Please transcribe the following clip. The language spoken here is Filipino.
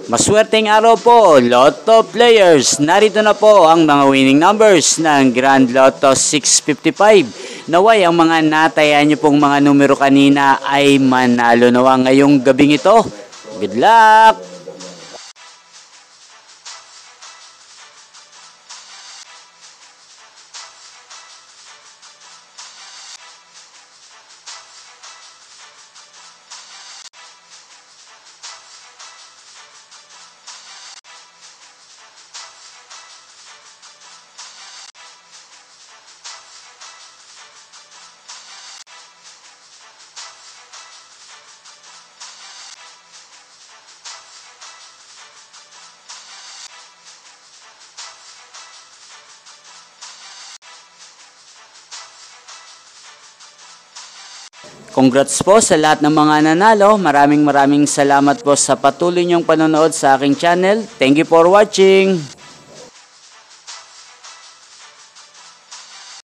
Maswerteng araw po, Lotto players. Narito na po ang mga winning numbers ng Grand Lotto 655. Naway ang mga natayan nyo pong mga numero kanina ay manalo nawa ngayong gabing ito. Good luck! Congrats po sa lahat ng mga nanalo. Maraming salamat po sa patuloy niyong panonood sa aking channel. Thank you for watching.